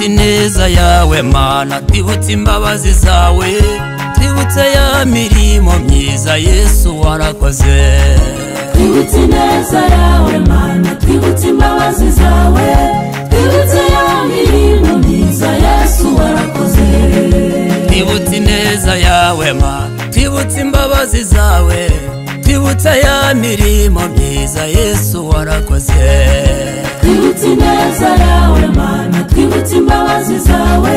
twibutse ineza yawe Mana, twibutse imbabazi zawe, twibutse ya mirimo myiza Yesu warakoze. Twibutse ineza yawe Mana, twibutse imbabazi zawe, twibutse ya mirimo myiza Yesu warakoze. Twibutse ineza yawe Mana, twibutse imbabazi zawe, twibutse ya mirimo myiza Yesu warakoze. Twibutse ineza yawe Mana, twibutse imbabazi zawe,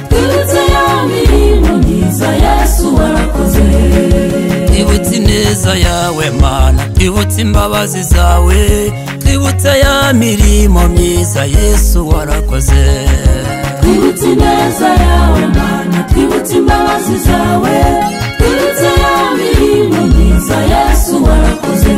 twibutse ya mirimo myiza Yesu warakoze. Twibutse ineza yawe Mana, twibutse imbabazi zawe, twibutse ya mirimo myiza Yesu warakoze. Twibutse ineza yawe Mana, twibutse imbabazi zawe, twibutse ya mirimo myiza Yesu warakoze.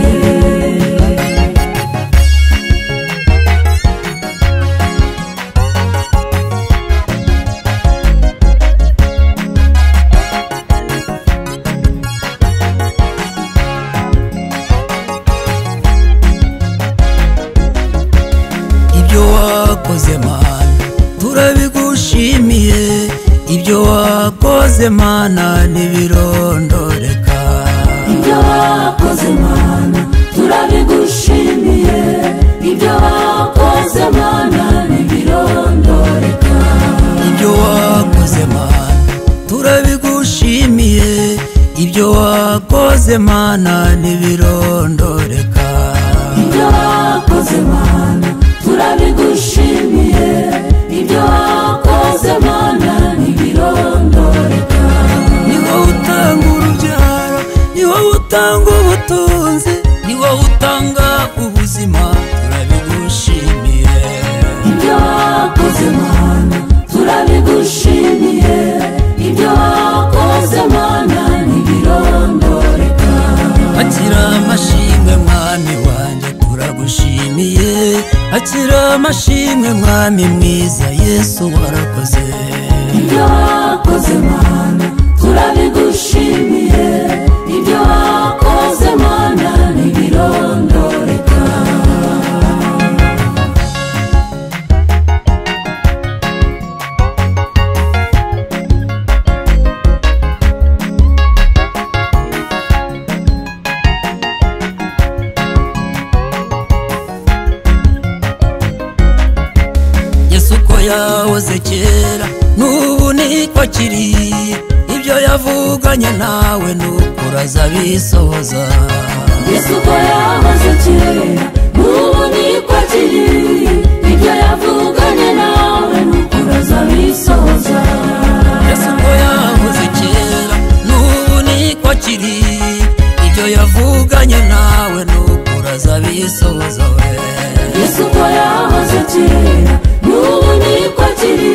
Wakoze Mana, turabigushimiye, ibyo wakoze Mana ntibirondoreka. Ibyo wakoze Mana, turabigushimiye, ibyo wakoze Mana ntibirondoreka. Ibyo wakoze Mana, turabigushimiye, ibyo wakoze Mana ntibirondoreka. Ibyo wakoze Mana, turabigushimiye, ibyo wakoze Mana ntibirondoreka. Ni wowe utanga urubyaro, ni wowe utanga ubutunzi, ni wowe utanga ubuzima, turabigushimiye. Ibyo wakoze Mana, turabigushimiye, ibyo wakoze Mana ntibirondoreka. Akira amashimwe Mwami wanjye turagushimiye, akira amashimwe Mwami mwiza Yesu warakoze. Ibyo wakoze Mana, turabigushimiye, ibyo wakoze Mana ntibirondoreka. Yahoze kera n'ubu niko akiri, ibyo yavuganye nawe n'ukuri azabisohoza. Yesu ko yahoze kera n'ubu niko akiri, ibyo yavuganye nawe n'ukuri azabisohoza. Yesu ko yahoze kera n'ubu niko akiri, ibyo yavuganye nawe n'ukuri azabisohoza. Yesu ko yahoze kera n'ubu niko akiri,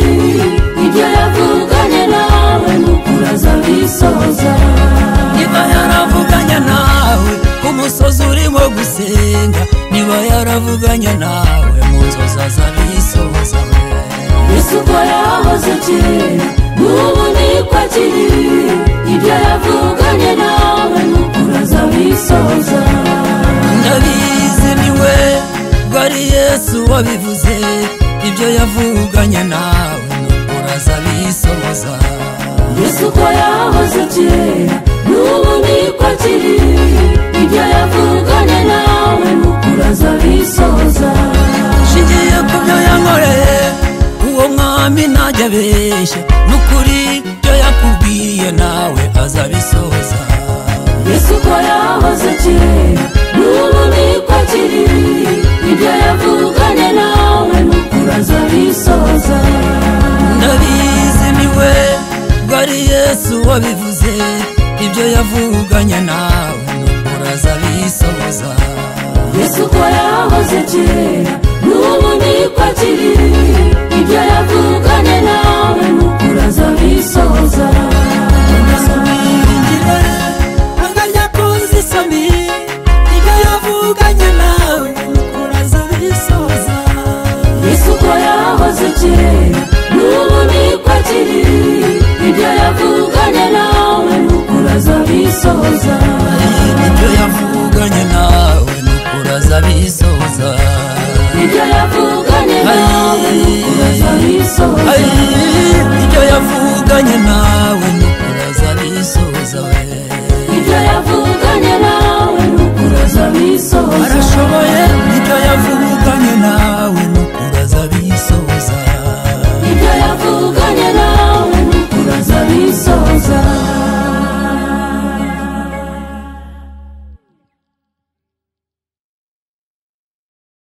ibyo yavuganye nawe n'ukuri azabisohoza. Niba yaravuganye nawe ku musozi urimo gusenga, niba yaravuganye nawe mu nzozi azabisohoza. Yesu ko yahoze kera n'ubu niko akiri, ibyo yavuganye nawe n'ukuri azabisohoza. Ndabizi niwe bwari Yesu wabivuze, ibyo yavuganye nawe n'ukuri azabisohoza. Yesu ko yahoze kera n'ubu niko akiri, ibyo yavuganye nawe n'ukuri azabisohoza. Shingiye ku byo yankoreye, uwo Mwami ntajya abeshya, n'ukuri ibyo yakubwiye nawe azabisohoza. Yesu ko yahoze kera n'ubu niko akiri, ibyo yavuganye nawe n'ukuri azabisohoza. Ndabizi niwe bwari Yesu wabivuze, ibyo yavuganye nawe n'ukuri azabisohoza. Yesu ko yahoze kera n'ubu niko akiri, ibyo yavuganye nawe n'ukuri azabisohoza. Ndasubira anganya kuzi sami, ibyo yavuganye nawe n'ukuri azabisohoza. Yesu ko yahoze kera n'ubu niko akiri, ibyo yavuganye nawe n'ukuri azabisohoza. Ibyo yavuganye nawe n'ukuri azabisohoza. Ibyo yavuganye nawe n'ukuri azabisohoza. yavuganye nawe nukuraza bisohoza we ibyo yavuganye nawe nukuraza bisohoza